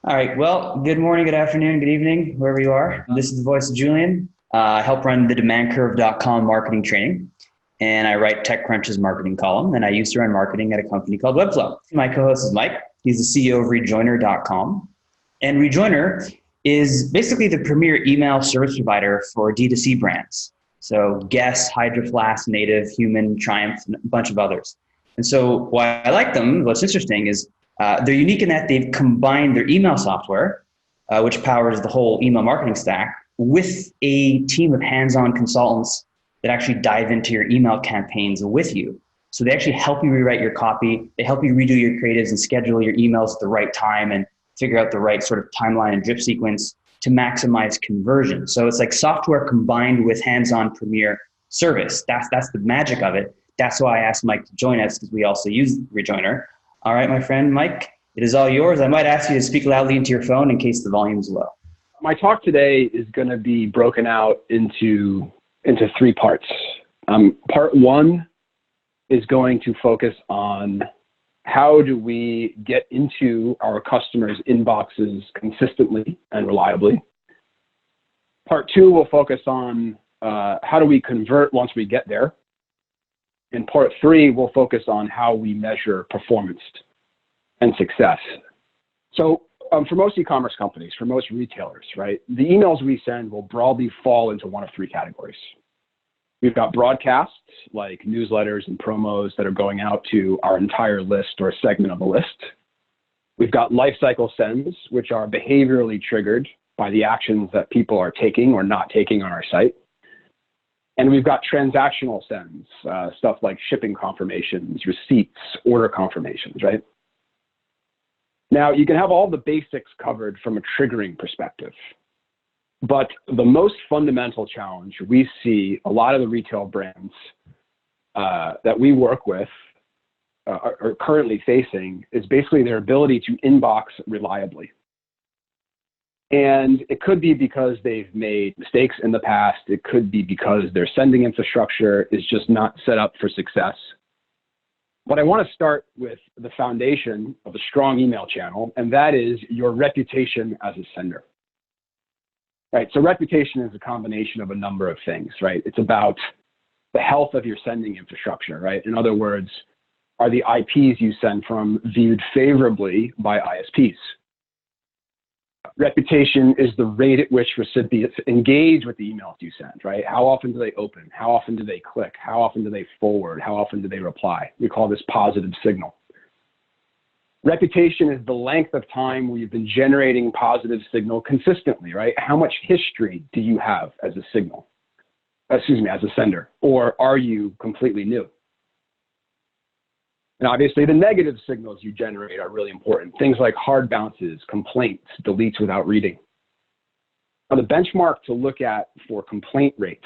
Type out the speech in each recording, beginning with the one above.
All right. Well, good morning, good afternoon, good evening, wherever you are. This is the voice of Julian. I help run the demandcurve.com marketing training, and I write TechCrunch's marketing column, and I used to run marketing at a company called Webflow. My co-host is Mike. He's the CEO of Rejoiner.com. And Rejoiner is basically the premier email service provider for D2C brands. So Guess, Hydro Flask, Native, Human, Triumph, and a bunch of others. And so why I like them, what's interesting is they're unique in that they've combined their email software, which powers the whole email marketing stack, with a team of hands-on consultants that actually dive into your email campaigns with you. So they actually help you rewrite your copy, they help you redo your creatives and schedule your emails at the right time and figure out the right sort of timeline and drip sequence to maximize conversion. So it's like software combined with hands-on premier service. That's the magic of it. That's why I asked Mike to join us, because we also use Rejoiner. All right, my friend Mike, it is all yours. I might ask you to speak loudly into your phone in case the volume is low. My talk today is going to be broken out into three parts. Part one is going to focus on how do we get into our customers' inboxes consistently and reliably. Part two will focus on how do we convert once we get there. And part three will focus on how we measure performance and success. So for most e-commerce companies, for most retailers, right, the emails we send will broadly fall into one of three categories. We've got broadcasts like newsletters and promos that are going out to our entire list or a segment of a list. We've got lifecycle sends, which are behaviorally triggered by the actions that people are taking or not taking on our site. And we've got transactional sends, stuff like shipping confirmations, receipts, order confirmations, right? Now, you can have all the basics covered from a triggering perspective, but the most fundamental challenge we see a lot of the retail brands that we work with are currently facing is basically their ability to inbox reliably. And it could be because they've made mistakes in the past. It could be because their sending infrastructure is just not set up for success. But I want to start with the foundation of a strong email channel, and that is your reputation as a sender. Right, so reputation is a combination of a number of things, right? It's about the health of your sending infrastructure, right? In other words, are the IPs you send from viewed favorably by ISPs? Reputation is the rate at which recipients engage with the emails you send, right? How often do they open? How often do they click? How often do they forward? How often do they reply? We call this positive signal. Reputation is the length of time where you've been generating positive signal consistently, right? How much history do you have as a signal? As a sender, or are you completely new? And obviously the negative signals you generate are really important. Things like hard bounces, complaints, deletes without reading. Now the benchmark to look at for complaint rate,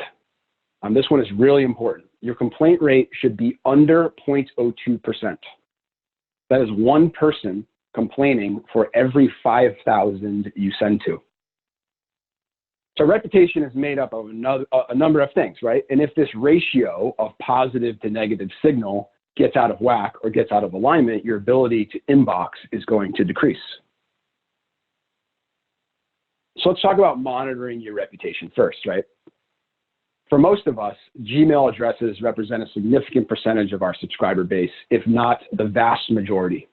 this one is really important. Your complaint rate should be under 0.02%. That is one person complaining for every 5,000 you send to. So reputation is made up of a number of things, right? And if this ratio of positive to negative signal gets out of whack or gets out of alignment, your ability to inbox is going to decrease. So let's talk about monitoring your reputation first, right? For most of us, Gmail addresses represent a significant percentage of our subscriber base, if not the vast majority.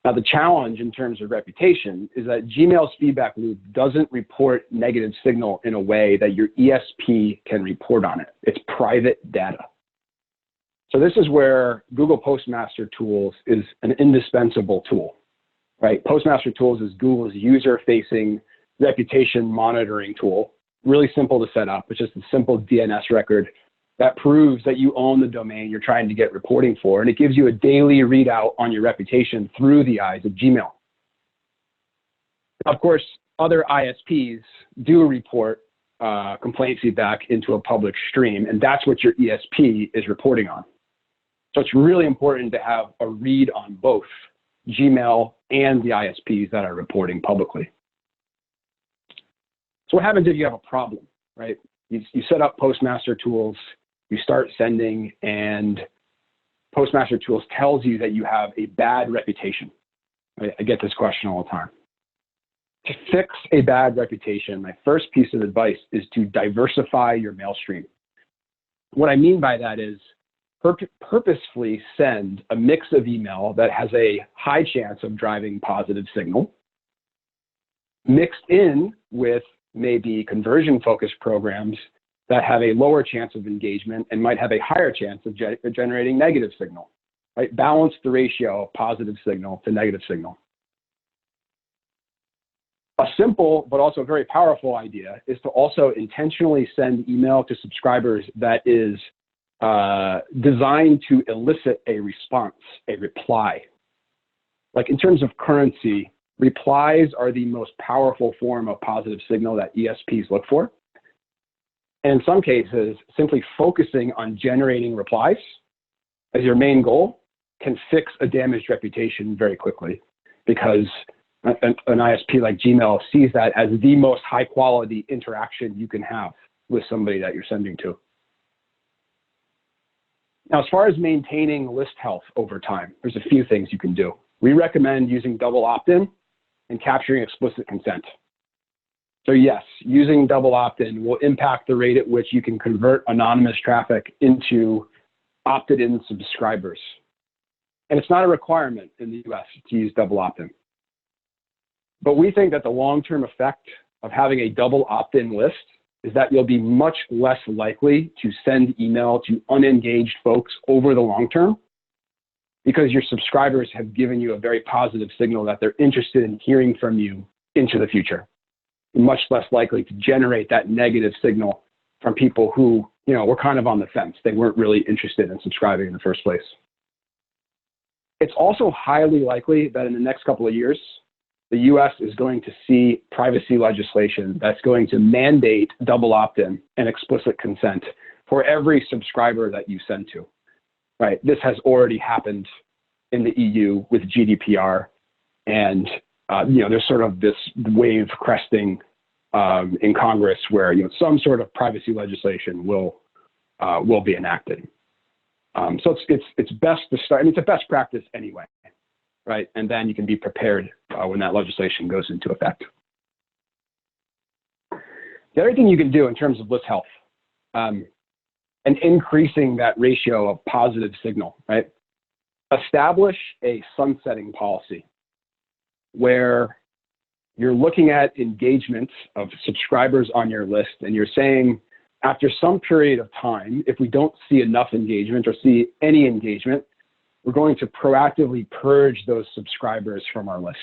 Now, the challenge in terms of reputation is that Gmail's feedback loop doesn't report negative signal in a way that your ESP can report on it. It's private data. So this is where Google Postmaster Tools is an indispensable tool, right? Postmaster Tools is Google's user-facing reputation monitoring tool. Really simple to set up. It's just a simple DNS record that proves that you own the domain you're trying to get reporting for, and it gives you a daily readout on your reputation through the eyes of Gmail. Of course, other ISPs do report complaint feedback into a public stream, and that's what your ESP is reporting on. So it's really important to have a read on both Gmail and the ISPs that are reporting publicly. So what happens if you have a problem, right? You set up Postmaster Tools, you start sending, and Postmaster Tools tells you that you have a bad reputation. Right? I get this question all the time. To fix a bad reputation, my first piece of advice is to diversify your mail stream. What I mean by that is purposefully send a mix of email that has a high chance of driving positive signal, mixed in with maybe conversion-focused programs that have a lower chance of engagement and might have a higher chance of generating negative signal, right? Balance the ratio of positive signal to negative signal. A simple but also very powerful idea is to also intentionally send email to subscribers that is designed to elicit a response, a reply. Like in terms of currency, replies are the most powerful form of positive signal that ESPs look for. And in some cases, simply focusing on generating replies as your main goal can fix a damaged reputation very quickly, because an ISP like Gmail sees that as the most high quality interaction you can have with somebody that you're sending to. Now, as far as maintaining list health over time, there's a few things you can do. We recommend using double opt-in and capturing explicit consent. So yes, using double opt-in will impact the rate at which you can convert anonymous traffic into opted-in subscribers. And it's not a requirement in the US to use double opt-in. But we think that the long-term effect of having a double opt-in list is that you'll be much less likely to send email to unengaged folks over the long term, because your subscribers have given you a very positive signal that they're interested in hearing from you into the future. You're much less likely to generate that negative signal from people who, were kind of on the fence. They weren't really interested in subscribing in the first place. It's also highly likely that in the next couple of years, the US is going to see privacy legislation that's going to mandate double opt-in and explicit consent for every subscriber that you send to, right? This has already happened in the EU with GDPR, and there's sort of this wave cresting in Congress where some sort of privacy legislation will be enacted. So it's best to start. I mean, it's a best practice anyway, right? And then you can be prepared when that legislation goes into effect. The other thing you can do in terms of list health and increasing that ratio of positive signal, right? Establish a sunsetting policy where you're looking at engagement of subscribers on your list, and you're saying, after some period of time, if we don't see enough engagement or see any engagement, we're going to proactively purge those subscribers from our list,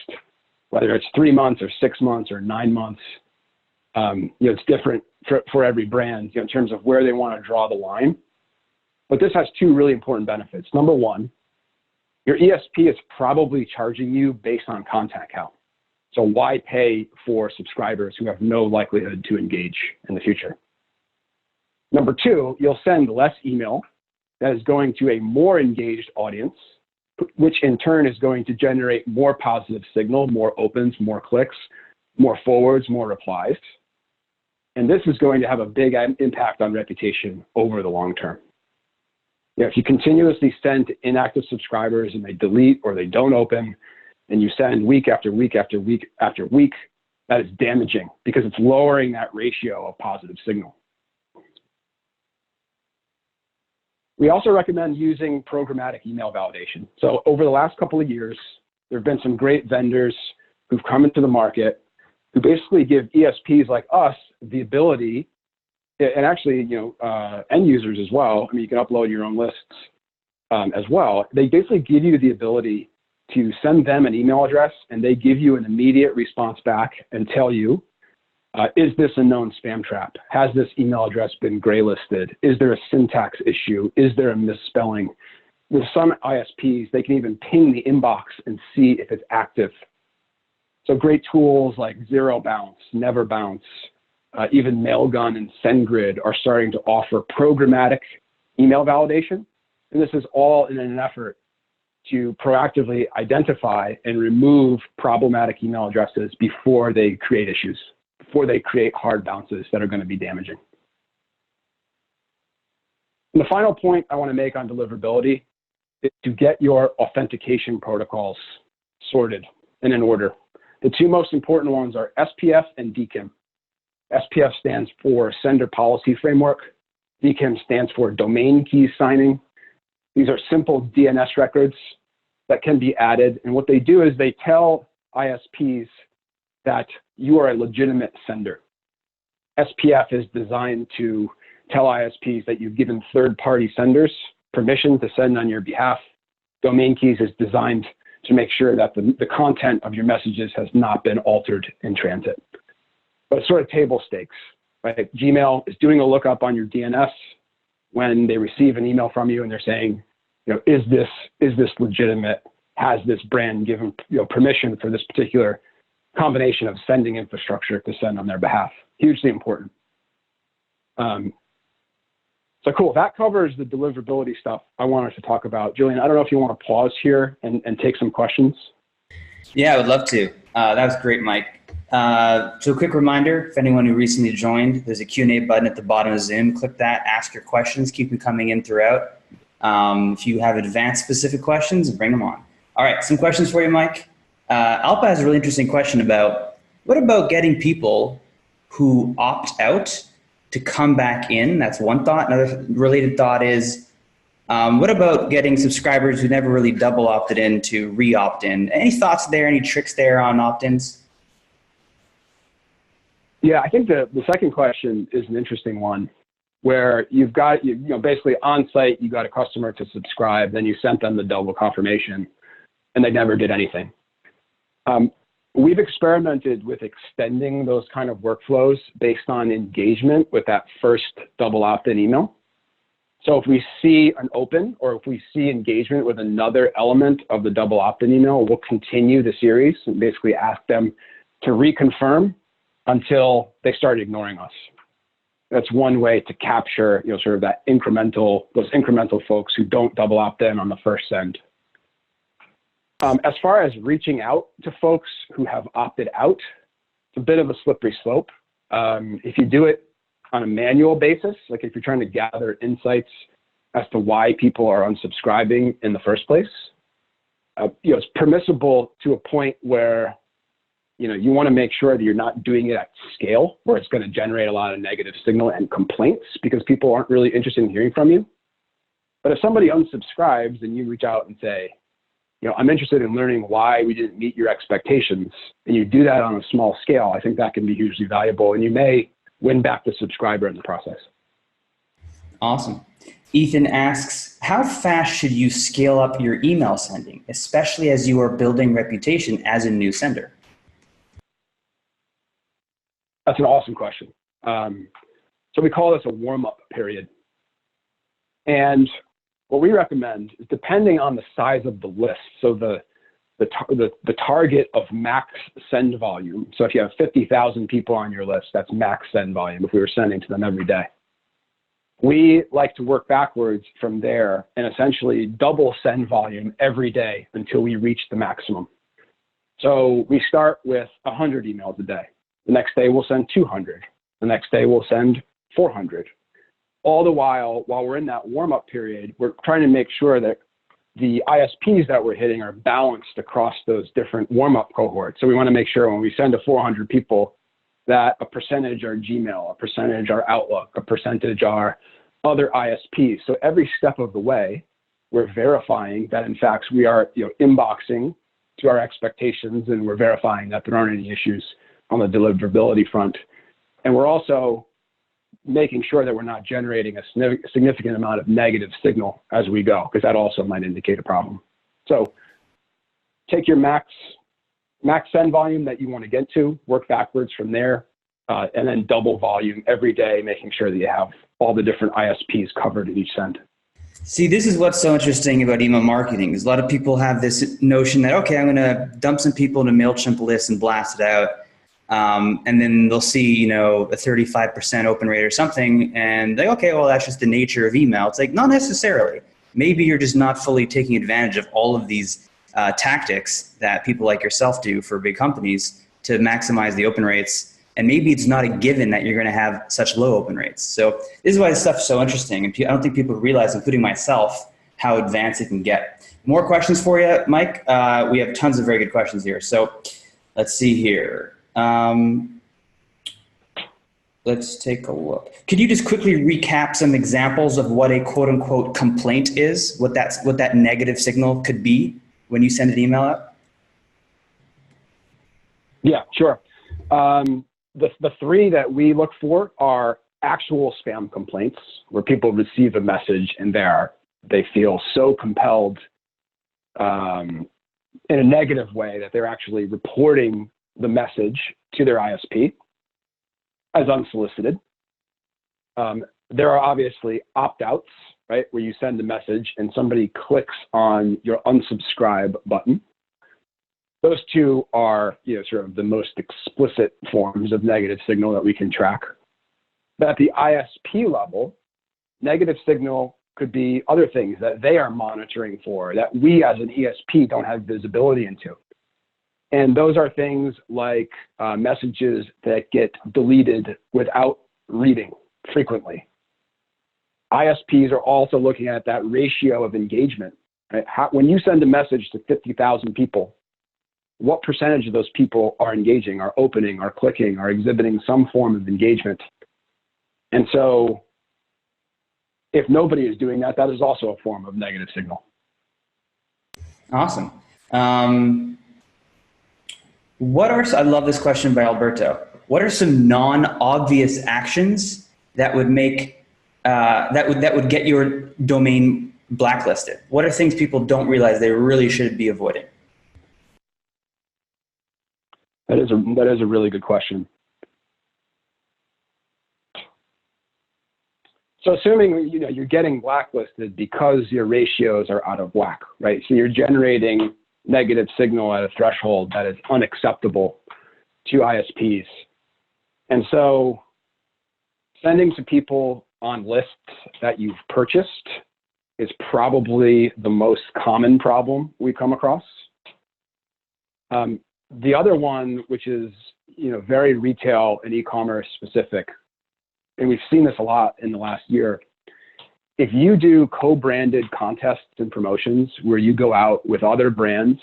whether it's 3 months or 6 months or 9 months. It's different for every brand in terms of where they want to draw the line. But this has two really important benefits. Number one, your ESP is probably charging you based on contact count. So why pay for subscribers who have no likelihood to engage in the future? Number two, you'll send less email that is going to a more engaged audience, which in turn is going to generate more positive signal, more opens, more clicks, more forwards, more replies. And this is going to have a big impact on reputation over the long term. If you continuously send to inactive subscribers and they delete or they don't open, and you send week after week after week after week, that is damaging because it's lowering that ratio of positive signal. We also recommend using programmatic email validation. So over the last couple of years, there have been some great vendors who've come into the market who basically give ESPs like us the ability, and actually, end users as well. I mean, you can upload your own lists as well. They basically give you the ability to send them an email address, and they give you an immediate response back and tell you, is this a known spam trap? Has this email address been graylisted? Is there a syntax issue? Is there a misspelling? With some ISPs, they can even ping the inbox and see if it's active. So great tools like Zero Bounce, Never Bounce, even Mailgun and SendGrid are starting to offer programmatic email validation. And this is all in an effort to proactively identify and remove problematic email addresses before they create issues, before they create hard bounces that are going to be damaging. And the final point I want to make on deliverability is to get your authentication protocols sorted and in order. The two most important ones are SPF and DKIM. SPF stands for Sender Policy Framework. DKIM stands for Domain Key Signing. These are simple DNS records that can be added. And what they do is they tell ISPs that you are a legitimate sender. SPF is designed to tell ISPs that you've given third-party senders permission to send on your behalf. Domain keys is designed to make sure that the content of your messages has not been altered in transit. But it's sort of table stakes, right? Gmail is doing a lookup on your DNS when they receive an email from you and they're saying, is this legitimate? Has this brand given permission for this particular combination of sending infrastructure to send on their behalf? Hugely important. So cool, that covers the deliverability stuff I wanted to talk about. Julian, I don't know if you want to pause here and take some questions. Yeah, I would love to. That was great, Mike. So a quick reminder, if anyone who recently joined, there's a Q&A button at the bottom of Zoom. Click that, ask your questions, keep them coming in throughout. If you have advanced specific questions, bring them on. All right, some questions for you, Mike. Alpa has a really interesting question about, what about getting people who opt out to come back in? That's one thought. Another related thought is, what about getting subscribers who never really double opted in to re-opt in? Any thoughts there, any tricks there on opt-ins? Yeah, I think the second question is an interesting one, where you've got, basically on site, you got a customer to subscribe, then you sent them the double confirmation and they never did anything. We've experimented with extending those kind of workflows based on engagement with that first double opt-in email. So if we see an open, or if we see engagement with another element of the double opt-in email, we'll continue the series and basically ask them to reconfirm until they start ignoring us. That's one way to capture, sort of those incremental folks who don't double opt in on the first send. As far as reaching out to folks who have opted out, it's a bit of a slippery slope. If you do it on a manual basis, like if you're trying to gather insights as to why people are unsubscribing in the first place, it's permissible to a point where you want to make sure that you're not doing it at scale, where it's going to generate a lot of negative signal and complaints because people aren't really interested in hearing from you. But if somebody unsubscribes and you reach out and say, I'm interested in learning why we didn't meet your expectations, and you do that on a small scale, I think that can be hugely valuable, and you may win back the subscriber in the process. Awesome. Ethan asks, how fast should you scale up your email sending, especially as you are building reputation as a new sender? That's an awesome question. So we call this a warm-up period. And what we recommend is, depending on the size of the list, so the target of max send volume. So if you have 50,000 people on your list, that's max send volume if we were sending to them every day. We like to work backwards from there and essentially double send volume every day until we reach the maximum. So we start with 100 emails a day. The next day we'll send 200. The next day we'll send 400. All the while we're in that warm-up period, we're trying to make sure that the ISPs that we're hitting are balanced across those different warm-up cohorts. So we want to make sure when we send to 400 people that a percentage are Gmail, a percentage are Outlook, a percentage are other ISPs. So every step of the way, we're verifying that, in fact, we are inboxing to our expectations, and we're verifying that there aren't any issues on the deliverability front. And we're also making sure that we're not generating a significant amount of negative signal as we go, because that also might indicate a problem. So take your max send volume that you want to get to, work backwards from there, and then double volume every day, making sure that you have all the different ISPs covered at each send. See, this is what's so interesting about email marketing, is a lot of people have this notion that, okay, I'm going to dump some people into MailChimp lists and blast it out. And then they'll see, a 35% open rate or something, and like, okay, well, that's just the nature of email. It's like, not necessarily. Maybe you're just not fully taking advantage of all of these tactics that people like yourself do for big companies to maximize the open rates. And maybe it's not a given that you're going to have such low open rates. So this is why this stuff is so interesting. And I don't think people realize, including myself, how advanced it can get. More questions for you, Mike. We have tons of very good questions here. So Let's see here. Let's take a look. Could you just quickly recap some examples of what a quote unquote complaint is, what that negative signal could be when you send an email out? Yeah, sure. The three that we look for are actual spam complaints, where people receive a message and they feel so compelled in a negative way that they're actually reporting the message to their ISP as unsolicited. There are obviously opt-outs, right, where you send a message and somebody clicks on your unsubscribe button. Those two are, sort of the most explicit forms of negative signal that we can track. But at the ISP level, negative signal could be other things that they are monitoring for that we as an ESP don't have visibility into. And those are things like messages that get deleted without reading frequently. ISPs are also looking at that ratio of engagement. Right? When you send a message to 50,000 people, what percentage of those people are engaging, are opening, are clicking, are exhibiting some form of engagement? And so if nobody is doing that, that is also a form of negative signal. Awesome. I love this question by Alberto. What are some non-obvious actions that would make, that would get your domain blacklisted? What are things people don't realize they really should be avoiding? That is a really good question. So assuming you're getting blacklisted because your ratios are out of whack, right? So you're generating negative signal at a threshold that is unacceptable to ISPs. And so sending to people on lists that you've purchased is probably the most common problem we come across. The other one, which is very retail and e-commerce specific, and we've seen this a lot in the last year, if you do co-branded contests and promotions where you go out with other brands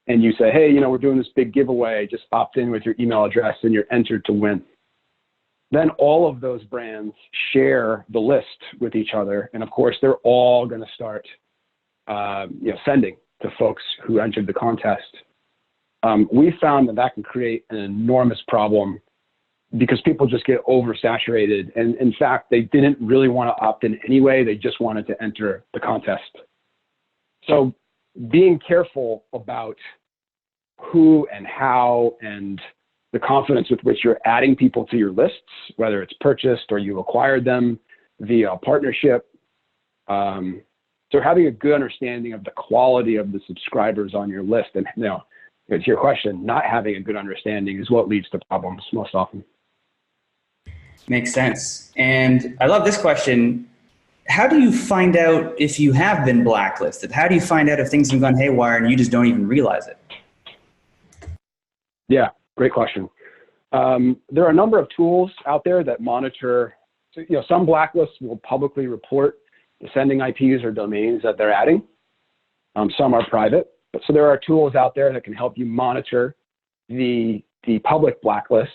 and you say, hey, we're doing this big giveaway, just opt in with your email address and you're entered to win. Then all of those brands share the list with each other. And of course, they're all going to start sending to folks who entered the contest. We found that can create an enormous problem because people just get oversaturated. And in fact, they didn't really want to opt in anyway. They just wanted to enter the contest. So being careful about who and how and the confidence with which you're adding people to your lists, whether it's purchased or you acquired them via partnership. So having a good understanding of the quality of the subscribers on your list, and to your question, not having a good understanding is what leads to problems most often. Makes sense. And I love this question. How do you find out if you have been blacklisted? How do you find out if things have gone haywire and you just don't even realize it? Yeah, great question. There are a number of tools out there that monitor. Some blacklists will publicly report the sending IPs or domains that they're adding. Some are private. So there are tools out there that can help you monitor the public blacklists.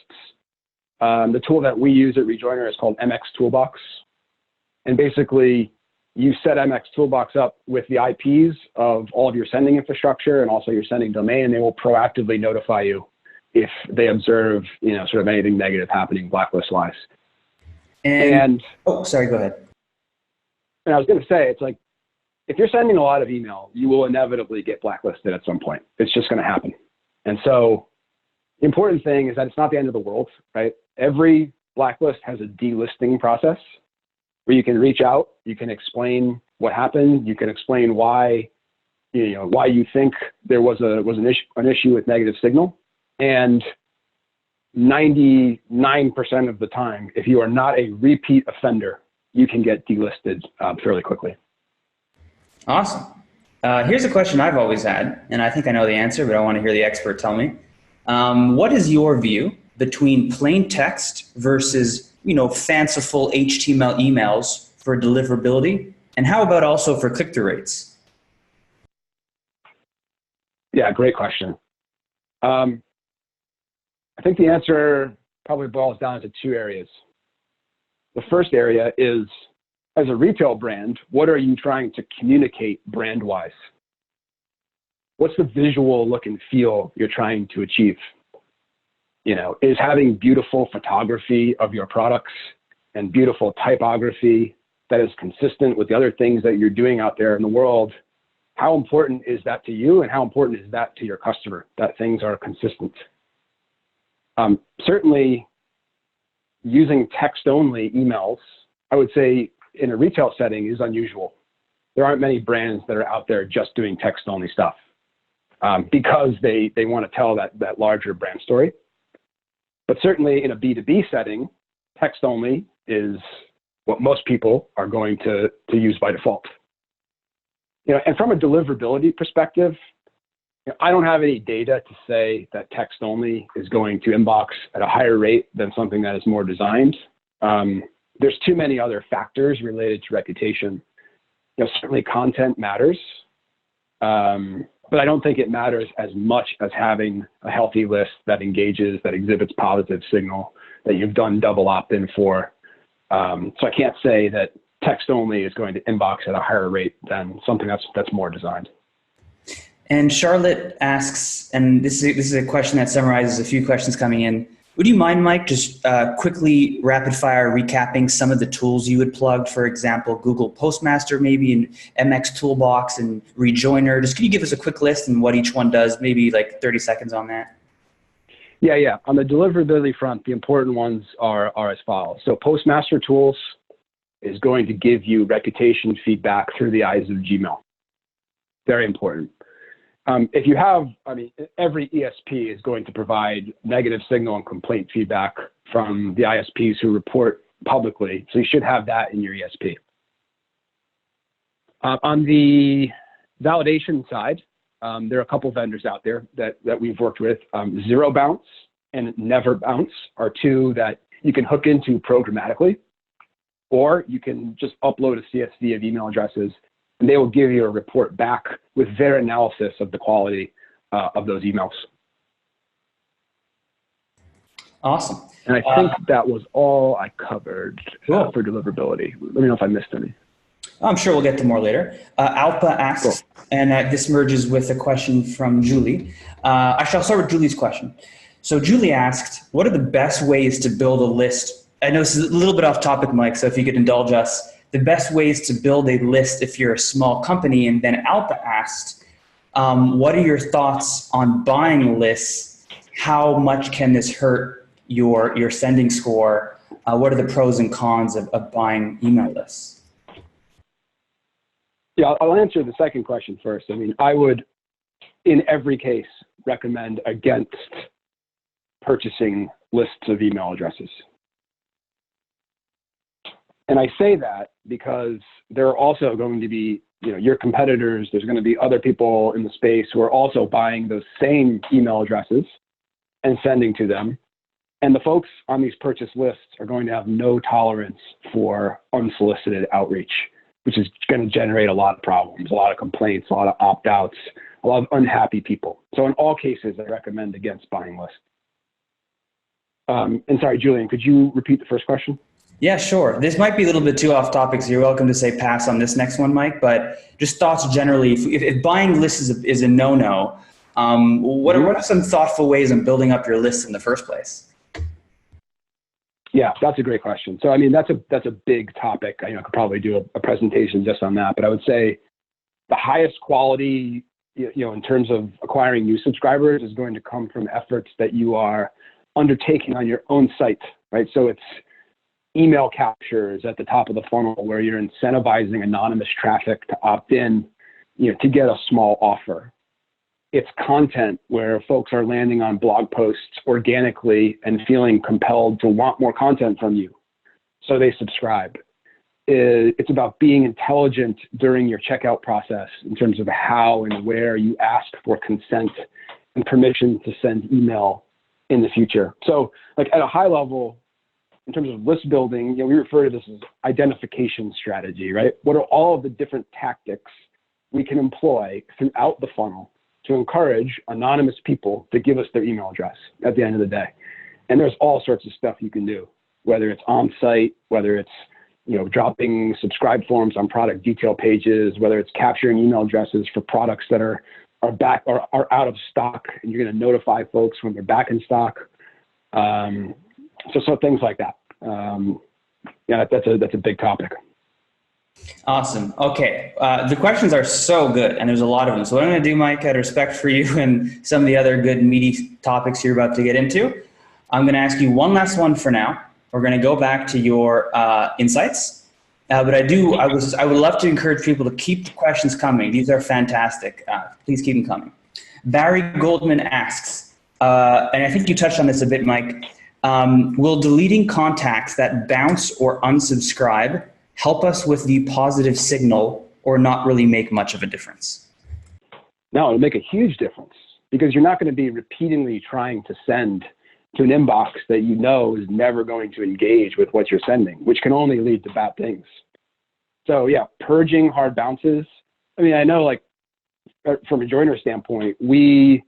The tool that we use at Rejoiner is called MX Toolbox. And basically, you set MX Toolbox up with the IPs of all of your sending infrastructure and also your sending domain, and they will proactively notify you if they observe, sort of anything negative happening blacklist-wise. And oh, sorry, go ahead. And I was going to say, it's like, if you're sending a lot of email, you will inevitably get blacklisted at some point. It's just going to happen. And so the important thing is that it's not the end of the world, right? Every blacklist has a delisting process where you can reach out, you can explain what happened, you can explain why, why you think there was an issue with negative signal. And 99% of the time, if you are not a repeat offender, you can get delisted fairly quickly. Awesome. Here's a question I've always had, and I think I know the answer, but I want to hear the expert tell me. What is your view between plain text versus, fanciful HTML emails for deliverability? And how about also for click-through rates? Yeah, great question. I think the answer probably boils down to two areas. The first area is, as a retail brand, what are you trying to communicate brand-wise? What's the visual look and feel you're trying to achieve? You know, is having beautiful photography of your products and beautiful typography that is consistent with the other things that you're doing out there in the world, how important is that to you, and how important is that to your customer, that things are consistent? Certainly, using text-only emails, I would say in a retail setting is unusual. There aren't many brands that are out there just doing text-only stuff because they want to tell that larger brand story. But certainly in a B2B setting, text-only is what most people are going to use by default. You know, and from a deliverability perspective, you know, I don't have any data to say that text-only is going to inbox at a higher rate than something that is more designed. There's too many other factors related to reputation. You know, certainly content matters, but I don't think it matters as much as having a healthy list that engages, that exhibits positive signal, that you've done double opt-in for. So I can't say that text only is going to inbox at a higher rate than something that's more designed. And Charlotte asks, and this is a question that summarizes a few questions coming in. Would you mind, Mike, just quickly rapid fire recapping some of the tools you would plug? For example, Google Postmaster, maybe, and MX Toolbox and Rejoiner. Just can you give us a quick list and what each one does? Maybe like 30 seconds on that. Yeah. On the deliverability front, the important ones are as follows. So Postmaster Tools is going to give you reputation feedback through the eyes of Gmail. Very important. If you have, every ESP is going to provide negative signal and complaint feedback from the ISPs who report publicly. So you should have that in your ESP. On the validation side, there are a couple vendors out there that we've worked with. Zero Bounce and Never Bounce are two that you can hook into programmatically, or you can just upload a CSV of email addresses and they will give you a report back with their analysis of the quality of those emails. Awesome. And I think that was all I covered cool. For deliverability. Let me know if I missed any. I'm sure we'll get to more later. Alpa asks, cool. And this merges with a question from Julie. Actually, I'll start with Julie's question. So Julie asked, what are the best ways to build a list? I know this is a little bit off topic, Mike, so if you could indulge us. The best ways to build a list if you're a small company. And then Alpa asked, what are your thoughts on buying lists? How much can this hurt your sending score? What are the pros and cons of buying email lists? Yeah, I'll answer the second question first. I would, in every case, recommend against purchasing lists of email addresses. And I say that because there are also going to be, your competitors, there's going to be other people in the space who are also buying those same email addresses and sending to them. And the folks on these purchase lists are going to have no tolerance for unsolicited outreach, which is going to generate a lot of problems, a lot of complaints, a lot of opt-outs, a lot of unhappy people. So in all cases, I recommend against buying lists. And sorry, Julian, could you repeat the first question? Yeah, sure. This might be a little bit too off topic, so you're welcome to say pass on this next one, Mike, but just thoughts generally. If buying lists is a no-no, what are some thoughtful ways of building up your list in the first place? Yeah, that's a great question. So, that's a big topic. I could probably do a presentation just on that, but I would say the highest quality, in terms of acquiring new subscribers is going to come from efforts that you are undertaking on your own site, right? So it's email captures at the top of the funnel where you're incentivizing anonymous traffic to opt in, to get a small offer. It's content where folks are landing on blog posts organically and feeling compelled to want more content from you, so they subscribe. It's about being intelligent during your checkout process in terms of how and where you ask for consent and permission to send email in the future. So like at a high level, in terms of list building, we refer to this as identification strategy, right? What are all of the different tactics we can employ throughout the funnel to encourage anonymous people to give us their email address at the end of the day? And there's all sorts of stuff you can do, whether it's on site, whether it's, dropping subscribe forms on product detail pages, whether it's capturing email addresses for products that are back or are out of stock, and you're going to notify folks when they're back in stock. So things like that. That's a big topic. Awesome. Okay. The questions are so good, and there's a lot of them. So what I'm going to do, Mike, out of respect for you and some of the other good meaty topics you're about to get into, I'm going to ask you one last one for now. We're going to go back to your insights. But I would love to encourage people to keep the questions coming. These are fantastic. Please keep them coming. Barry Goldman asks, and I think you touched on this a bit, Mike, will deleting contacts that bounce or unsubscribe help us with the positive signal or not really make much of a difference? No, it'll make a huge difference, because you're not going to be repeatedly trying to send to an inbox that is never going to engage with what you're sending, which can only lead to bad things. So yeah, purging hard bounces. I mean, I know, like, from a joiner standpoint, we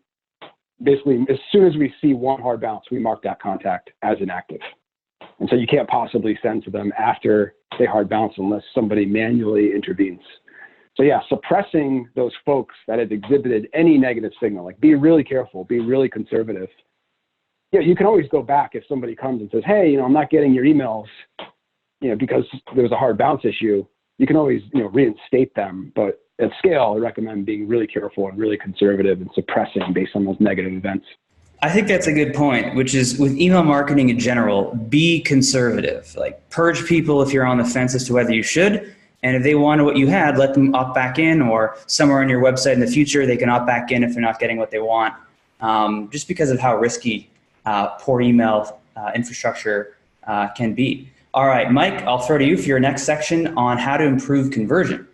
basically, as soon as we see one hard bounce, we mark that contact as inactive. And so you can't possibly send to them after they hard bounce unless somebody manually intervenes. So yeah, suppressing those folks that have exhibited any negative signal, like, be really careful, be really conservative. Yeah, you can always go back if somebody comes and says, hey, I'm not getting your emails, because there was a hard bounce issue. You can always, reinstate them. But at scale, I recommend being really careful and really conservative and suppressing based on those negative events. I think that's a good point, which is with email marketing in general, be conservative. Like, purge people if you're on the fence as to whether you should. And if they wanted what you had, let them opt back in, or somewhere on your website in the future, they can opt back in if they're not getting what they want, just because of how risky poor email infrastructure can be. All right, Mike, I'll throw to you for your next section on how to improve conversion.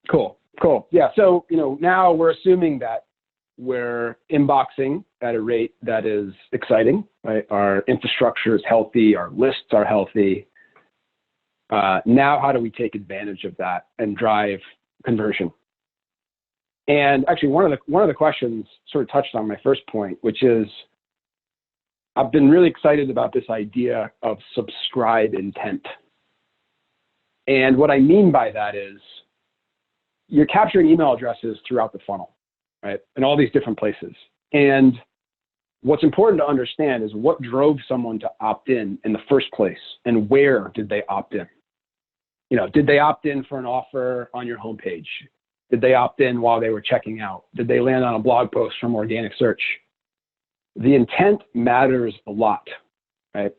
Cool. Yeah, so, now we're assuming that we're inboxing at a rate that is exciting, right? Our infrastructure is healthy, our lists are healthy. Now, how do we take advantage of that and drive conversion? And actually, one of the questions sort of touched on my first point, which is, I've been really excited about this idea of subscribe intent. And what I mean by that is, you're capturing email addresses throughout the funnel, right? In all these different places. And what's important to understand is what drove someone to opt in the first place, and where did they opt in? Did they opt in for an offer on your homepage? Did they opt in while they were checking out? Did they land on a blog post from organic search? The intent matters a lot, right?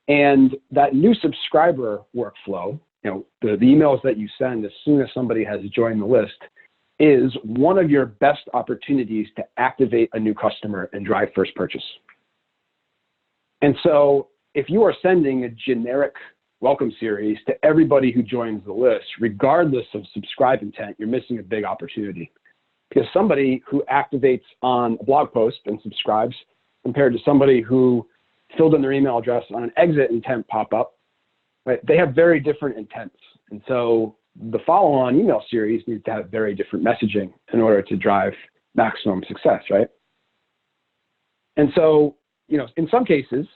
And that new subscriber workflow, the emails that you send as soon as somebody has joined the list, is one of your best opportunities to activate a new customer and drive first purchase. And so if you are sending a generic welcome series to everybody who joins the list, regardless of subscribe intent, you're missing a big opportunity. Because somebody who activates on a blog post and subscribes, compared to somebody who filled in their email address on an exit intent pop-up, right, they have very different intents. And so the follow-on email series needs to have very different messaging in order to drive maximum success, right? And so, in some cases,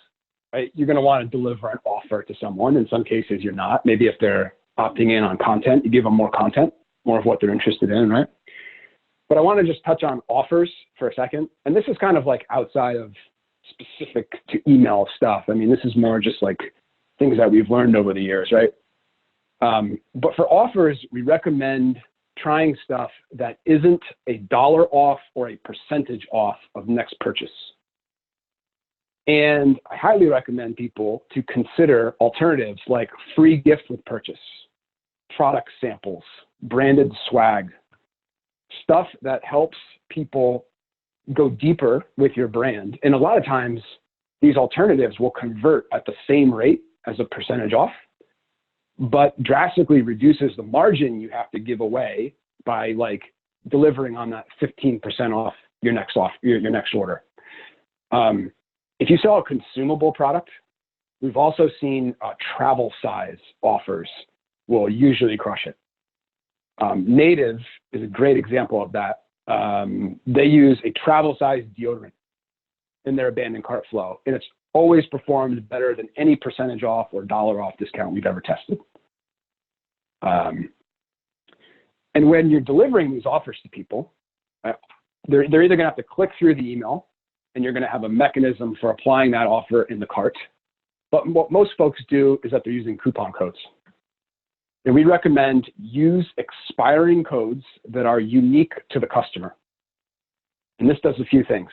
right, you're going to want to deliver an offer to someone. In some cases, you're not. Maybe if they're opting in on content, you give them more content, more of what they're interested in, right? But I want to just touch on offers for a second. And this is kind of like outside of specific to email stuff. I mean, this is more just like things that we've learned over the years, right? But for offers, we recommend trying stuff that isn't a dollar off or a percentage off of next purchase. And I highly recommend people to consider alternatives like free gift with purchase, product samples, branded swag, stuff that helps people go deeper with your brand. And a lot of times these alternatives will convert at the same rate as a percentage off, but drastically reduces the margin you have to give away by like delivering on that 15% off your next order. If you sell a consumable product, we've also seen travel size offers will usually crush it. Native is a great example of that. They use a travel size deodorant. in their abandoned cart flow. And it's always performed better than any percentage off or dollar off discount we've ever tested. And when you're delivering these offers to people, they're either going to have to click through the email, and you're going to have a mechanism for applying that offer in the cart. But what most folks do is that they're using coupon codes. And we recommend use expiring codes that are unique to the customer. And this does a few things.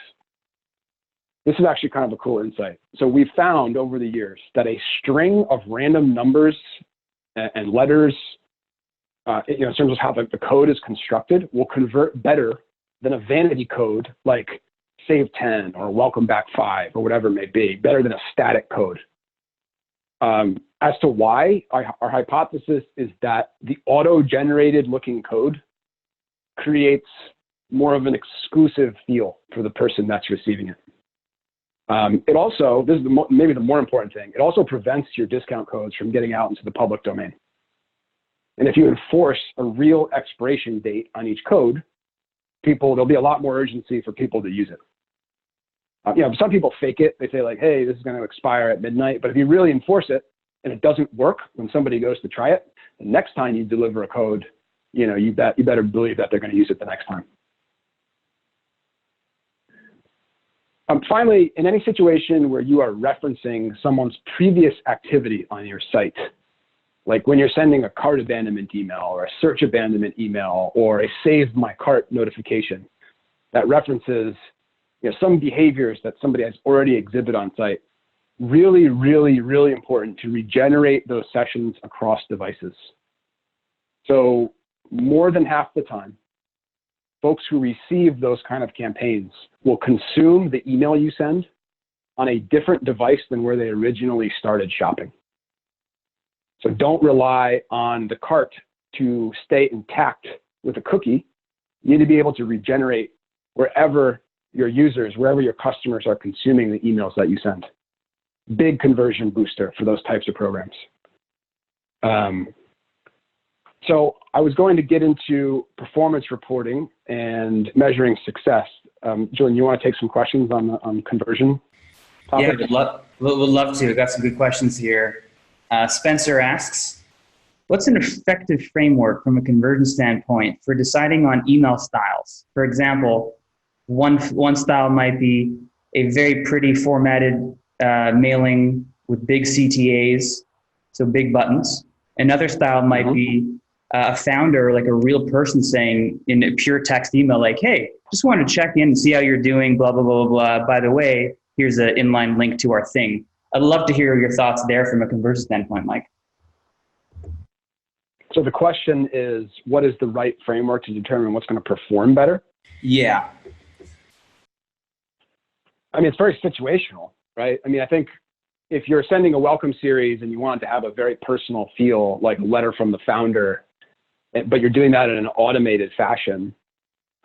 This is actually kind of a cool insight. So we've found over the years that a string of random numbers and letters, in terms of how the code is constructed, will convert better than a vanity code like save 10 or welcome back 5 or whatever it may be, better than a static code. As to why, our hypothesis is that the auto-generated looking code creates more of an exclusive feel for the person that's receiving it. It also, this is maybe the more important thing, it also prevents your discount codes from getting out into the public domain. And if you enforce a real expiration date on each code, there'll be a lot more urgency for people to use it. Some people fake it. They say like, hey, this is going to expire at midnight. But if you really enforce it and it doesn't work when somebody goes to try it, the next time you deliver a code, you better believe that they're going to use it the next time. Finally, in any situation where you are referencing someone's previous activity on your site, like when you're sending a cart abandonment email or a search abandonment email or a save my cart notification that references some behaviors that somebody has already exhibited on site, really, really, really important to regenerate those sessions across devices. So more than half the time, folks who receive those kind of campaigns will consume the email you send on a different device than where they originally started shopping. So don't rely on the cart to stay intact with a cookie. You need to be able to regenerate wherever your customers are consuming the emails that you send. Big conversion booster for those types of programs. So I was going to get into performance reporting and measuring success. Julian, you want to take some questions on conversion topic? Yeah, would love to. We've got some good questions here. Spencer asks, what's an effective framework from a conversion standpoint for deciding on email styles? For example, one style might be a very pretty formatted mailing with big CTAs, so big buttons. Another style might be a founder, like a real person saying in a pure text email, like, hey, just wanted to check in and see how you're doing, blah, blah, blah, blah. By the way, here's an inline link to our thing. I'd love to hear your thoughts there from a conversion standpoint, Mike. So the question is, what is the right framework to determine what's going to perform better? Yeah. I mean, it's very situational, right? I mean, I think if you're sending a welcome series and you want it to have a very personal feel, like a letter from the founder, but you're doing that in an automated fashion,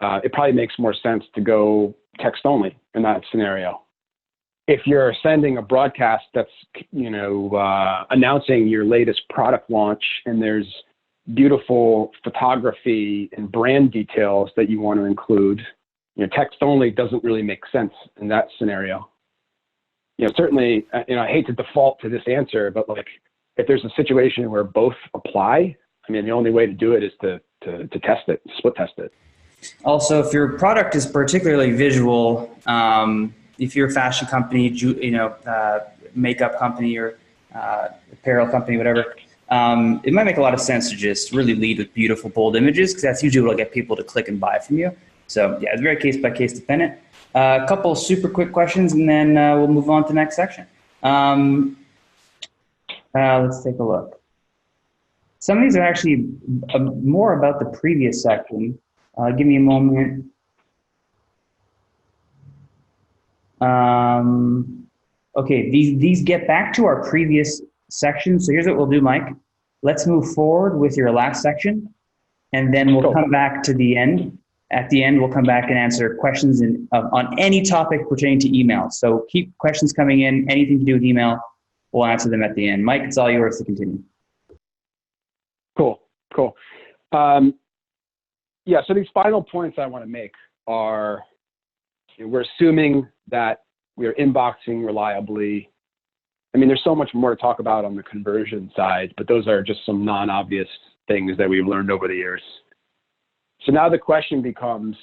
it probably makes more sense to go text only in that scenario. If you're sending a broadcast that's, announcing your latest product launch and there's beautiful photography and brand details that you want to include, text only doesn't really make sense in that scenario. Certainly, I hate to default to this answer, but like if there's a situation where both apply, I mean, the only way to do it is to test it, split test it. Also, if your product is particularly visual, if you're a fashion company, makeup company or apparel company, whatever, it might make a lot of sense to just really lead with beautiful, bold images because that's usually what'll get people to click and buy from you. So yeah, it's very case by case dependent. A couple super quick questions and then we'll move on to the next section. Let's take a look. Some of these are actually more about the previous section. Give me a moment. Okay, these get back to our previous section. So here's what we'll do, Mike. Let's move forward with your last section, and then we'll come back to the end. At the end, we'll come back and answer questions on any topic pertaining to email. So keep questions coming in, anything to do with email, we'll answer them at the end. Mike, it's all yours to continue. Cool. Yeah, so these final points I want to make are, we're assuming that we are inboxing reliably. I mean, there's so much more to talk about on the conversion side, but those are just some non-obvious things that we've learned over the years. So now the question becomes,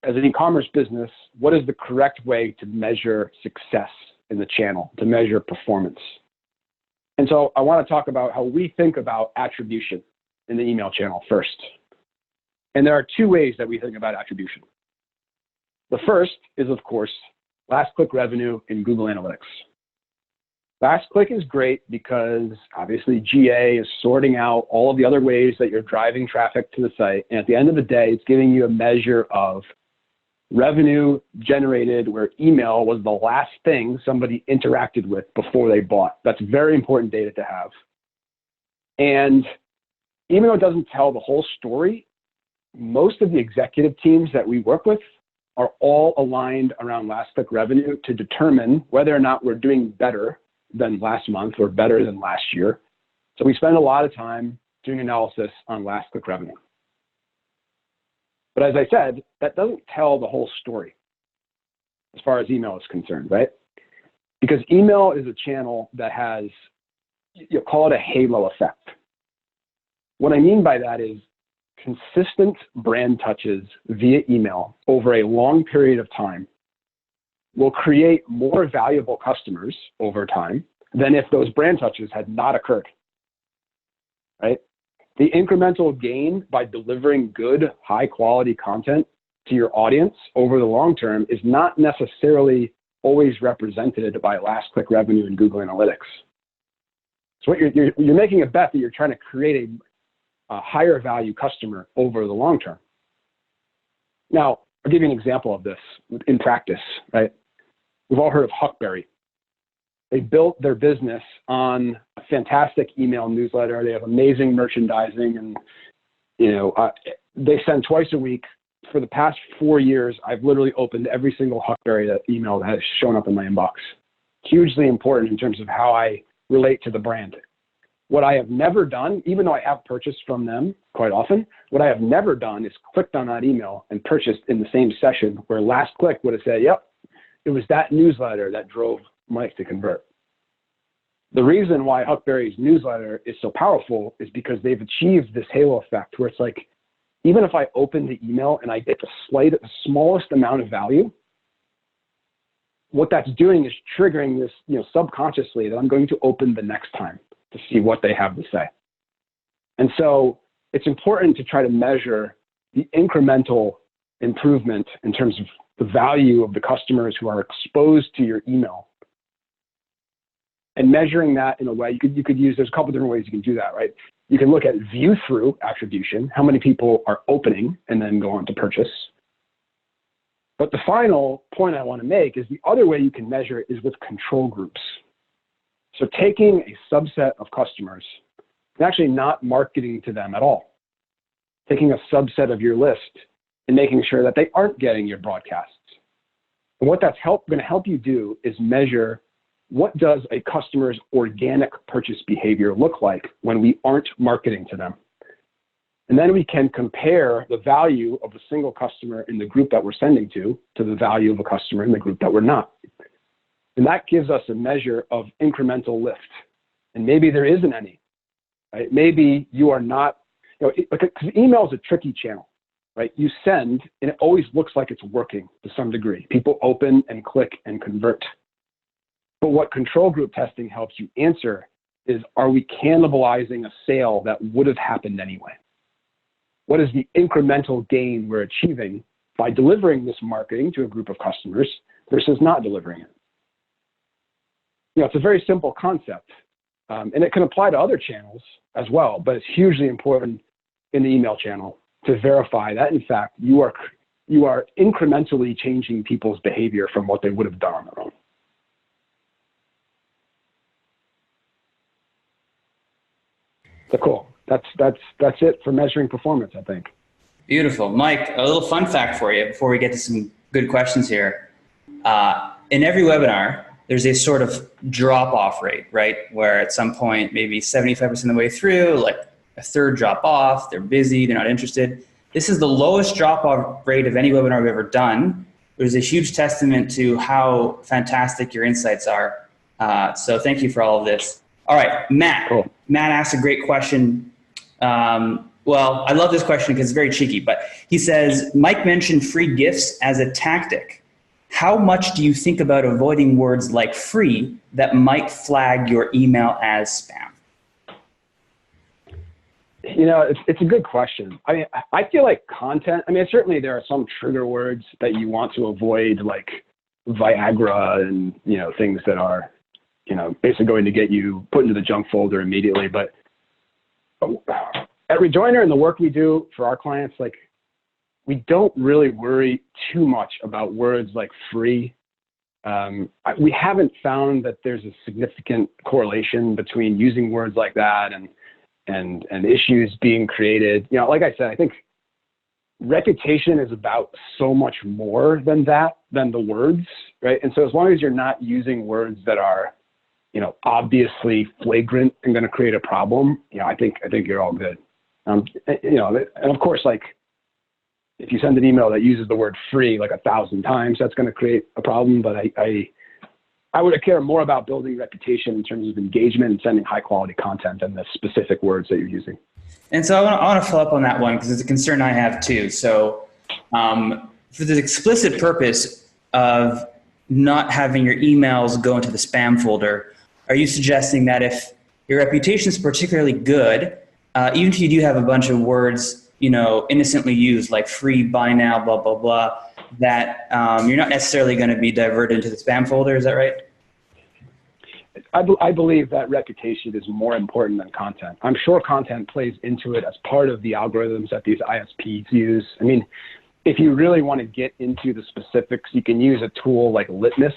as an e-commerce business, what is the correct way to measure success in the channel, to measure performance? And so I want to talk about how we think about attribution in the email channel first. And there are two ways that we think about attribution. The first is, of course, last click revenue in Google Analytics. Last click is great because obviously GA is sorting out all of the other ways that you're driving traffic to the site. And at the end of the day, it's giving you a measure of revenue generated where email was the last thing somebody interacted with before they bought. That's very important data to have. And even though it doesn't tell the whole story, most of the executive teams that we work with are all aligned around last click revenue to determine whether or not we're doing better than last month or better than last year. So we spend a lot of time doing analysis on last click revenue. But as I said, that doesn't tell the whole story as far as email is concerned, right? Because email is a channel that has, you call it a halo effect. What I mean by that is consistent brand touches via email over a long period of time will create more valuable customers over time than if those brand touches had not occurred, right? The incremental gain by delivering good, high quality content to your audience over the long term is not necessarily always represented by last click revenue in Google Analytics. So what you're making a bet that you're trying to create a higher value customer over the long term. Now, I'll give you an example of this in practice, right? We've all heard of Huckberry. They built their business on a fantastic email newsletter. They have amazing merchandising, and they send twice a week. For the past 4 years, I've literally opened every single Huckberry email that has shown up in my inbox. Hugely important in terms of how I relate to the brand. What I have never done, even though I have purchased from them quite often, what I have never done is clicked on that email and purchased in the same session where last click would have said, yep, it was that newsletter that drove Mike to convert. The reason why Huckberry's newsletter is so powerful is because they've achieved this halo effect where it's like, even if I open the email and I get the smallest amount of value, what that's doing is triggering this, subconsciously that I'm going to open the next time to see what they have to say. And so it's important to try to measure the incremental improvement in terms of the value of the customers who are exposed to your email. And measuring that in a way, you could use, there's a couple different ways you can do that, right? You can look at view through attribution, how many people are opening and then go on to purchase. But the final point I want to make is the other way you can measure it is with control groups. So taking a subset of customers and actually not marketing to them at all, taking a subset of your list and making sure that they aren't getting your broadcasts. And what that's going to help you do is measure what does a customer's organic purchase behavior look like when we aren't marketing to them. And then we can compare the value of a single customer in the group that we're sending to the value of a customer in the group that we're not. And that gives us a measure of incremental lift. And maybe there isn't any, right? Maybe you are not, because email is a tricky channel, right? You send and it always looks like it's working to some degree. People open and click and convert. But what control group testing helps you answer is, are we cannibalizing a sale that would have happened anyway? What is the incremental gain we're achieving by delivering this marketing to a group of customers versus not delivering it? It's a very simple concept, and it can apply to other channels as well, but it's hugely important in the email channel to verify that, in fact, you are incrementally changing people's behavior from what they would have done on their own. So cool. That's it for measuring performance, I think. Beautiful. Mike, a little fun fact for you before we get to some good questions here. In every webinar, there's a sort of drop-off rate, right? Where at some point, maybe 75% of the way through, like a third drop off, they're busy, they're not interested. This is the lowest drop-off rate of any webinar we've ever done. it was a huge testament to how fantastic your insights are. So thank you for all of this. All right, Matt. Cool. Matt asked a great question. Well, I love this question because it's very cheeky, but he says, Mike mentioned free gifts as a tactic. How much do you think about avoiding words like free that might flag your email as spam? You know, it's a good question. I mean, I feel like content, I mean, certainly there are some trigger words that you want to avoid, like Viagra and, you know, things that are, you know, basically going to get you put into the junk folder immediately. But at Rejoiner and the work we do for our clients, like, we don't really worry too much about words like free. We haven't found that there's a significant correlation between using words like that and issues being created. You know, like I said, I think reputation is about so much more than that, than the words, right? And so as long as you're not using words that are, you know, obviously flagrant and going to create a problem, you know, I think you're all good. You know, and of course, like, if you send an email that uses the word free like 1,000 times, that's going to create a problem. But I would care more about building reputation in terms of engagement and sending high quality content than the specific words that you're using. And so I want to follow up on that one because it's a concern I have too. So for the explicit purpose of not having your emails go into the spam folder, are you suggesting that if your reputation is particularly good, even if you do have a bunch of words, you know, innocently used like free, buy now, blah, blah, blah, that you're not necessarily going to be diverted into the spam folder? Is that right? I believe that reputation is more important than content. I'm sure content plays into it as part of the algorithms that these ISPs use. I mean, if you really want to get into the specifics, you can use a tool like Litmus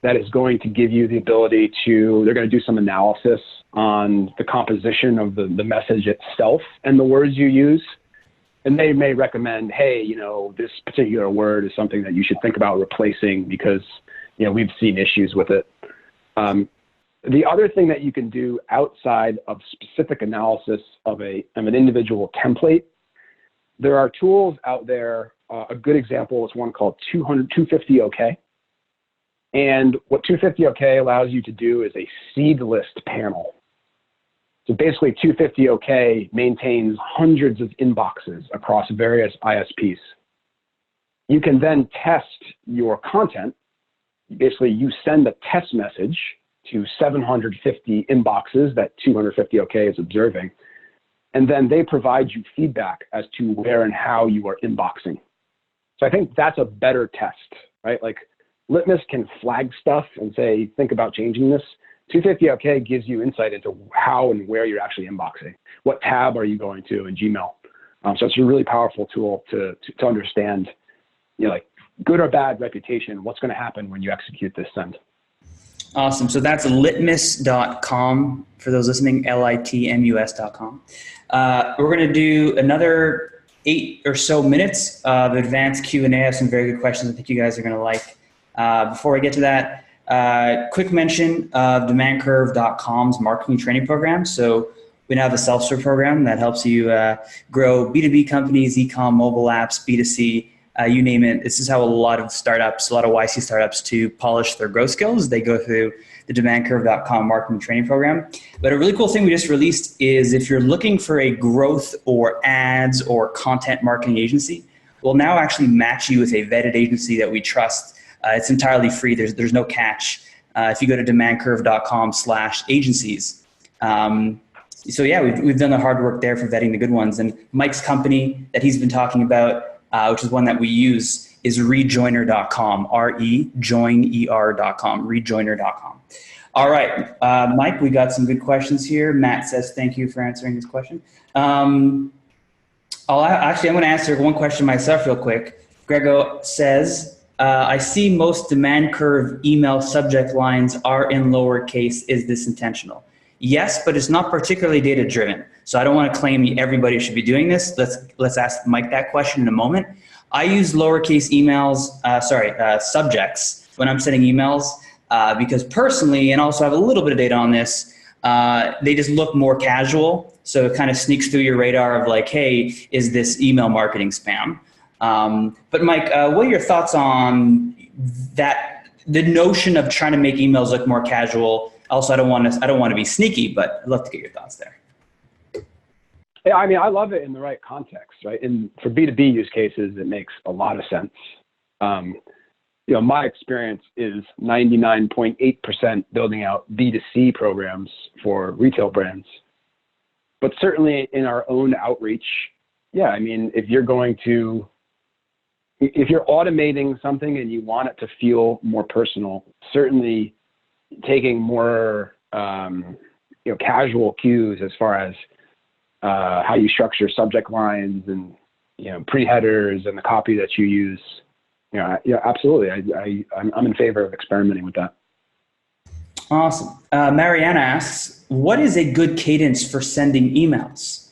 that is going to give you the ability to, they're going to do some analysis on the composition of the message itself and the words you use. And they may recommend, hey, you know, this particular word is something that you should think about replacing because, you know, we've seen issues with it. The other thing that you can do outside of specific analysis of an individual template, there are tools out there. A good example is one called 250 OK. And what 250 OK allows you to do is a seed list panel. So basically 250 OK maintains hundreds of inboxes across various ISPs. You can then test your content. Basically, you send a test message to 750 inboxes that 250 OK is observing, and then they provide you feedback as to where and how you are inboxing. So I think that's a better test, right? Like Litmus can flag stuff and say, think about changing this. 250 OK gives you insight into how and where you're actually inboxing. What tab are you going to in Gmail? So it's a really powerful tool to understand, you know, like good or bad reputation, what's going to happen when you execute this send. Awesome. So that's litmus.com for those listening, litmus.com. We're going to do another 8 or so minutes of advanced Q&A. I have some very good questions I think you guys are going to like. Before I get to that, quick mention of demandcurve.com's marketing training program. So we now have a self-serve program that helps you grow B2B companies, e-com, mobile apps, B2C, you name it. This is how a lot of startups, a lot of YC startups, to polish their growth skills, they go through the demandcurve.com marketing training program. But a really cool thing we just released is if you're looking for a growth or ads or content marketing agency, we'll now actually match you with a vetted agency that we trust. It's entirely free. There's no catch. If you go to demandcurve.com/agencies. So yeah, we've done the hard work there for vetting the good ones. And Mike's company that he's been talking about, which is one that we use, is rejoiner.com, rejoiner.com, rejoiner.com. All right, Mike, we got some good questions here. Matt says, thank you for answering this question. I'm going to answer one question myself real quick. Grego says, I see most demand curve email subject lines are in lowercase. Is this intentional? Yes, but it's not particularly data driven. So I don't want to claim everybody should be doing this. Let's ask Mike that question in a moment. I use lowercase emails, subjects when I'm sending emails because personally, and also I have a little bit of data on this, they just look more casual. So it kind of sneaks through your radar of like, hey, is this email marketing spam? But Mike, what are your thoughts on that? The notion of trying to make emails look more casual. Also, I don't want to be sneaky, but I'd love to get your thoughts there. Yeah, I mean, I love it in the right context, right? And for B2B use cases, it makes a lot of sense. My experience is 99.8% building out B2C programs for retail brands. But certainly in our own outreach, yeah, I mean, if you're automating something and you want it to feel more personal, certainly taking more, casual cues as far as how you structure subject lines and, pre-headers and the copy that you use. Yeah, absolutely. I'm in favor of experimenting with that. Awesome. Mariana asks, what is a good cadence for sending emails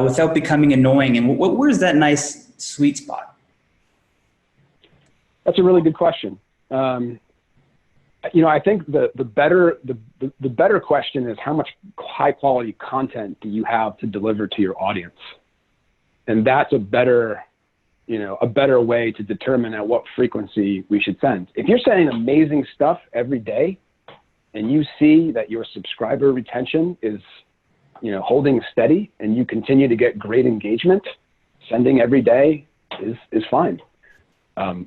without becoming annoying? And where's that nice sweet spot? That's a really good question. I think the better question is how much high quality content do you have to deliver to your audience? And that's a better way to determine at what frequency we should send. If you're sending amazing stuff every day and you see that your subscriber retention is, holding steady and you continue to get great engagement, sending every day is fine.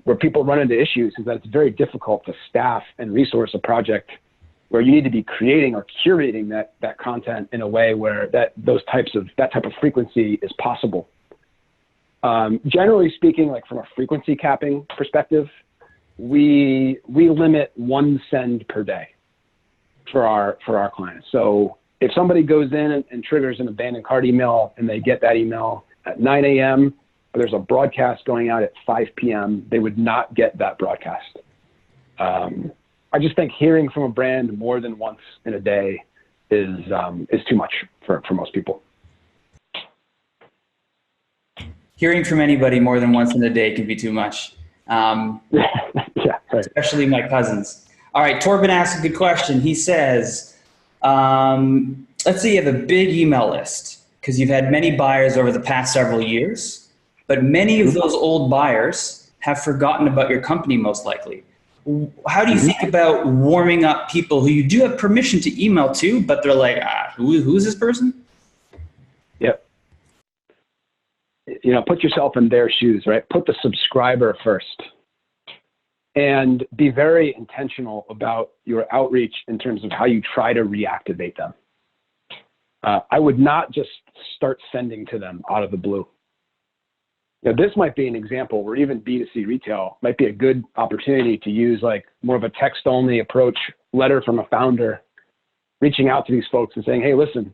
Where people run into issues is that it's very difficult to staff and resource a project where you need to be creating or curating that content in a way where that type of frequency is possible. Generally speaking, like from a frequency capping perspective, we limit one send per day for our clients. So if somebody goes in and triggers an abandoned cart email and they get that email at 9 a.m., but there's a broadcast going out at 5 p.m., they would not get that broadcast. I just think hearing from a brand more than once in a day is too much for most people. Hearing from anybody more than once in a day can be too much. Yeah, right. Especially my cousins. All right, Torben asks a good question. He says, let's say you have a big email list because you've had many buyers over the past several years, but many of those old buyers have forgotten about your company most likely. How do you think about warming up people who you do have permission to email to, but they're like, who's this person? Yep. Put yourself in their shoes, right? Put the subscriber first and be very intentional about your outreach in terms of how you try to reactivate them. I would not just start sending to them out of the blue. This might be an example where even B2C retail might be a good opportunity to use like more of a text-only approach, letter from a founder, reaching out to these folks and saying, hey, listen,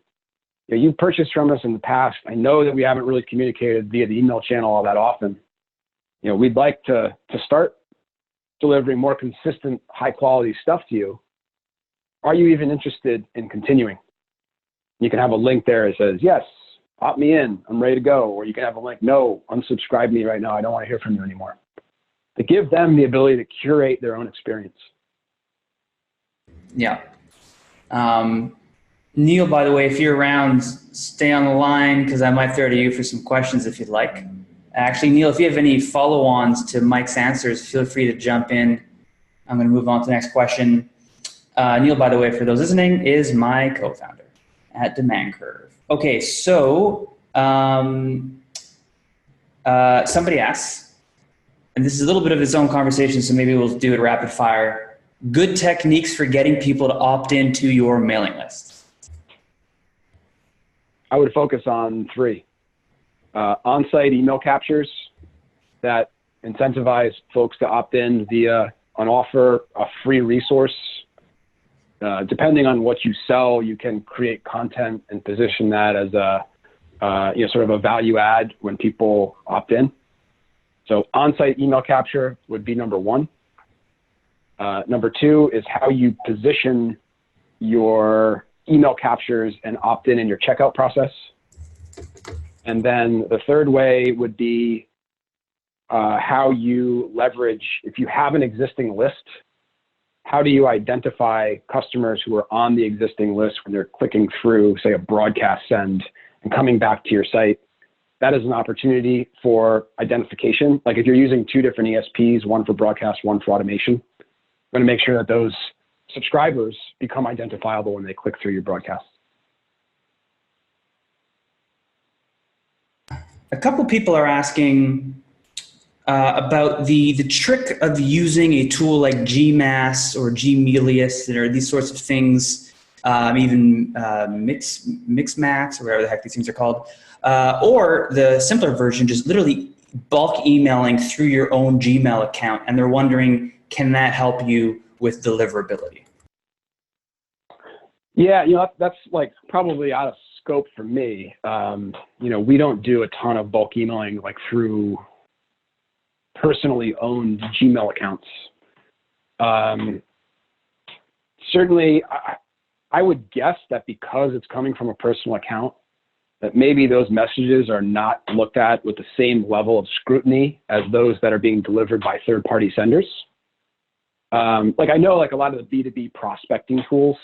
you've purchased from us in the past. I know that we haven't really communicated via the email channel all that often. We'd like to start delivering more consistent, high-quality stuff to you. Are you even interested in continuing? You can have a link there that says, yes, opt me in, I'm ready to go. Or you can have a link, no, unsubscribe me right now, I don't want to hear from you anymore. To give them the ability to curate their own experience. Yeah. Neil, by the way, if you're around, stay on the line because I might throw to you for some questions if you'd like. Actually, Neil, if you have any follow-ons to Mike's answers, feel free to jump in. I'm going to move on to the next question. Neil, by the way, for those listening, is my co-founder at Demand Curve. Okay, so somebody asks, and this is a little bit of its own conversation, so maybe we'll do it rapid fire. Good techniques for getting people to opt into your mailing list. I would focus on 3. On-site email captures that incentivize folks to opt in via an offer, a free resource. Depending on what you sell, you can create content and position that as a sort of a value add when people opt in. So on-site email capture would be number 1. Number 2 is how you position your email captures and opt-in in your checkout process. And then the third way would be how you leverage, if you have an existing list, how do you identify customers who are on the existing list when they're clicking through, say, a broadcast send and coming back to your site? that is an opportunity for identification. Like if you're using two different ESPs, one for broadcast, one for automation, I'm going to make sure that those subscribers become identifiable when they click through your broadcast. A couple people are asking about the trick of using a tool like Gmass or Gmelius or these sorts of things, even Mixmax or whatever the heck these things are called, or the simpler version, just literally bulk emailing through your own Gmail account. And they're wondering, can that help you with deliverability? Yeah, that's like probably out of scope for me. We don't do a ton of bulk emailing like through personally owned Gmail accounts. Certainly, I would guess that because it's coming from a personal account, that maybe those messages are not looked at with the same level of scrutiny as those that are being delivered by third-party senders. Like I know like a lot of the B2B prospecting tools,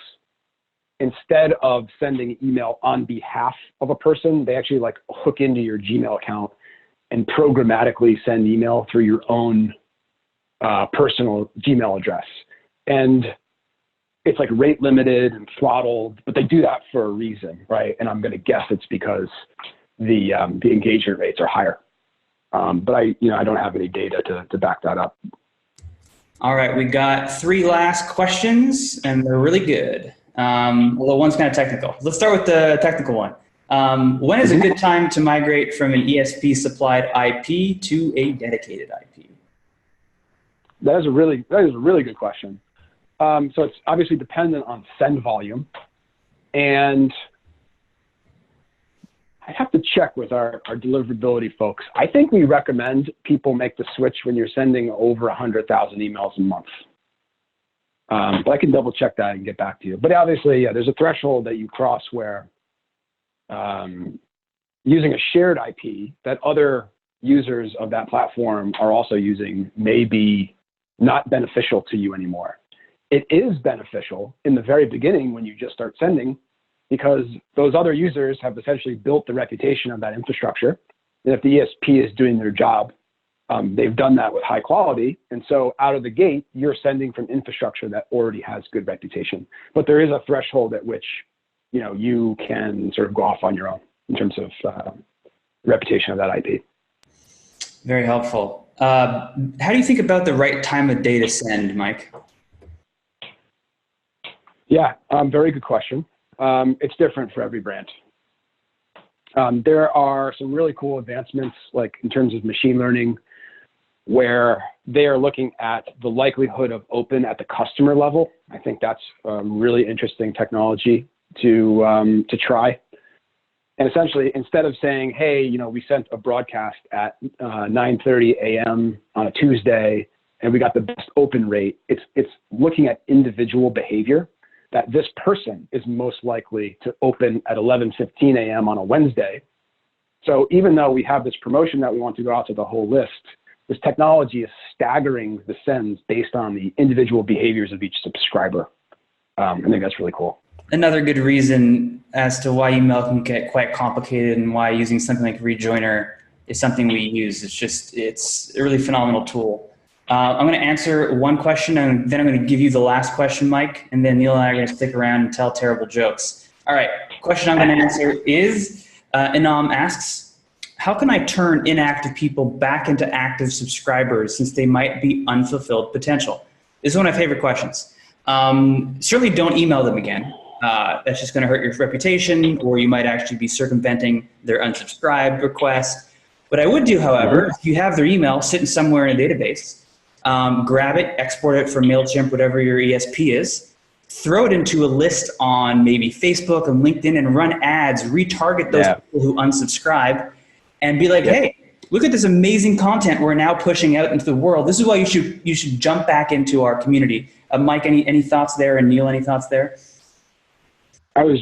instead of sending email on behalf of a person, they actually like hook into your Gmail account and programmatically send email through your own personal Gmail address. And it's like rate limited and throttled, but they do that for a reason, right? And I'm going to guess it's because the engagement rates are higher. But I don't have any data to back that up. All right, we got 3 last questions, and they're really good. Although one's kind of technical. Let's start with the technical one. When is a good time to migrate from an ESP supplied IP to a dedicated IP? That is a really good question. So it's obviously dependent on send volume, and I have to check with our deliverability folks. I think we recommend people make the switch when you're sending over 100,000 emails a month. But I can double check that and get back to you. But obviously, yeah, there's a threshold that you cross where using a shared IP that other users of that platform are also using may be not beneficial to you anymore. It is beneficial in the very beginning when you just start sending, because those other users have essentially built the reputation of that infrastructure. And if the ESP is doing their job, they've done that with high quality. And so out of the gate, you're sending from infrastructure that already has good reputation. But there is a threshold at which, you can sort of go off on your own in terms of reputation of that IP. Very helpful. How do you think about the right time of day to send, Mike? Yeah, very good question. It's different for every brand. There are some really cool advancements, like in terms of machine learning, where they are looking at the likelihood of open at the customer level. I think that's really interesting technology to try. And essentially, instead of saying, hey, we sent a broadcast at 9:30 a.m. on a Tuesday, and we got the best open rate, it's looking at individual behavior, that this person is most likely to open at 11:15 a.m. on a Wednesday. So even though we have this promotion that we want to go out to the whole list, this technology is staggering the sends based on the individual behaviors of each subscriber. I think that's really cool. Another good reason as to why email can get quite complicated and why using something like Rejoiner is something we use. It's a really phenomenal tool. I'm going to answer one question, and then I'm going to give you the last question, Mike, and then Neil and I are going to stick around and tell terrible jokes. All right, question I'm going to answer is, Inam asks, how can I turn inactive people back into active subscribers since they might be unfulfilled potential? This is one of my favorite questions. Certainly don't email them again. That's just going to hurt your reputation, or you might actually be circumventing their unsubscribed request. What I would do, however, if you have their email sitting somewhere in a database, grab it, export it from MailChimp, whatever your ESP is, throw it into a list on maybe Facebook and LinkedIn and run ads, retarget those people who unsubscribe, and be like, hey, look at this amazing content we're now pushing out into the world. This is why you should jump back into our community. Mike, any thoughts there? And Neil, any thoughts there? I was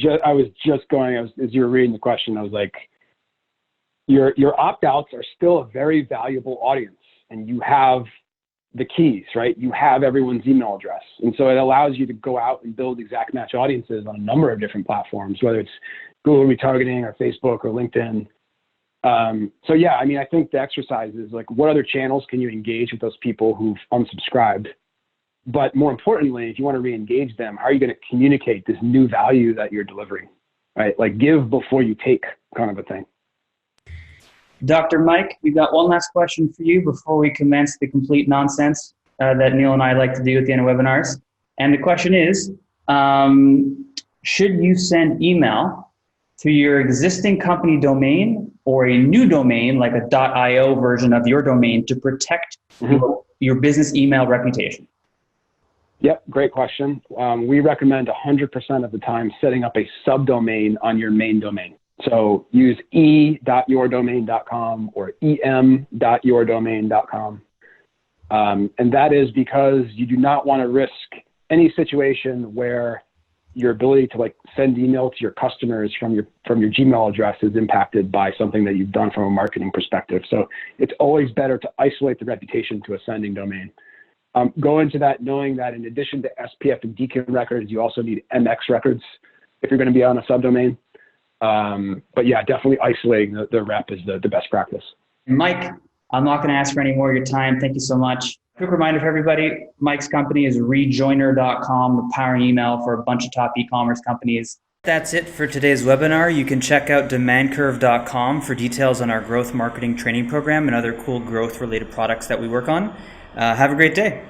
just going, as you were reading the question, I was like, your opt-outs are still a very valuable audience, and you have the keys, right? You have everyone's email address. And so it allows you to go out and build exact match audiences on a number of different platforms, whether it's Google retargeting or Facebook or LinkedIn. So yeah, I mean, I think the exercise is like, what other channels can you engage with those people who've unsubscribed? But more importantly, if you want to re-engage them, how are you going to communicate this new value that you're delivering, right? Like give before you take kind of a thing. Dr. Mike, we've got one last question for you before we commence the complete nonsense that Neil and I like to do at the end of webinars. And the question is, should you send email to your existing company domain or a new domain like a .io version of your domain to protect your business email reputation? Yep, great question. We recommend 100% of the time setting up a subdomain on your main domain. So use e.yourdomain.com or em.yourdomain.com. And that is because you do not want to risk any situation where your ability to like send email to your customers from your Gmail address is impacted by something that you've done from a marketing perspective. So it's always better to isolate the reputation to a sending domain. Go into that knowing that in addition to SPF and DKIM records, you also need MX records if you're going to be on a subdomain. But yeah, definitely isolating the rep is the best practice. Mike, I'm not going to ask for any more of your time. Thank you so much. Quick reminder for everybody, Mike's company is rejoiner.com. We're powering email for a bunch of top e-commerce companies. That's it for today's webinar. You can check out demandcurve.com for details on our growth marketing training program and other cool growth related products that we work on. Have a great day.